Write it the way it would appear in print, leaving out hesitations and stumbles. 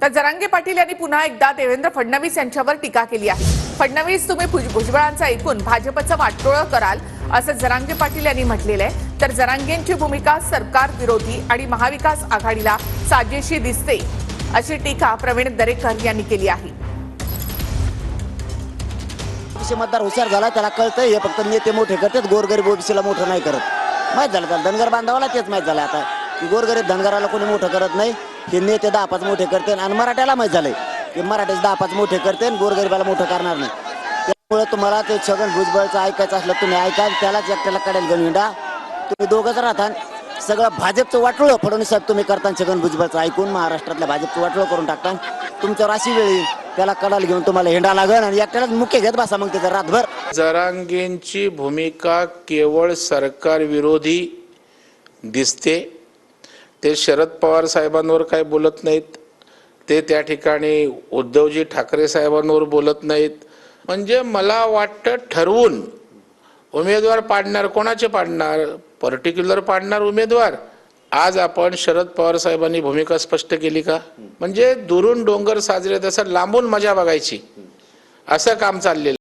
तर जरांगे पाटील यांनी पुन्हा एकदा देवेंद्र फडणवीस यांच्यावर टीका केली आहे। फडणवीस, तुम्ही भुजबळांचं ऐकून भाजपचं वाटोळं कराल असं जरांगे पाटील यांनी म्हटलेलं आहे। तर जरांगेंची भूमिका सरकार विरोधी आणि महाविकास आघाडीला साजेशी दिसते अशी टीका प्रवीण दरेकर यांनी केली आहे। मतदार हुशार झाला, त्याला कळतंय हे फक्त नेते मोठे करतात, गोरगरीब ओबीसीला मोठं नाही करत। माहीत झालं त्याला, धनगर बांधवाला तेच माहीत झालं आता की गोरगरीब धनगराला कोणी मोठं करत नाही। हे नेते 10-5 मोठे करते आणि मराठ्याला माहीत झालंय की मराठीच 10-5 मोठे करते आणि गोरगरिबाला मोठं करणार नाही। त्यामुळे तुम्हाला ते छगन भुजबळचं ऐकायचं असलं तुम्ही ऐका, त्यालाच एकट्याला कडेल घेऊन हिंडा। तुम्ही दोघंच राहता, सगळं भाजपचं वाटोळं फडणवीस साहेब तुम्ही करता, छगन भुजबळचं ऐकून महाराष्ट्रातल्या भाजपचं वाटोळं करून टाकता। तुमच्यावर अशी वेळ येईल त्याला कडाल घेऊन तुम्हाला हिंडा लागेल आणि एकट्यालाच मुख्य घेत बसा मग त्याचं रातभर। जरांगेंची भूमिका केवळ सरकार विरोधी दिसते। ते शरद पवार साहेबांवर काय बोलत नाहीत, ते त्या ठिकाणी उद्धवजी ठाकरे साहेबांवर बोलत नाहीत। म्हणजे मला वाटतं ठरवून उमेदवार पाडणार, कोणाचे पाडणार, पर्टिक्युलर पाडणार उमेदवार। आज आपण शरद पवार साहेबांनी भूमिका स्पष्ट केली का? म्हणजे दुरून डोंगर साजरे तसं लांबून मजा बघायची, असं काम चाललेलं।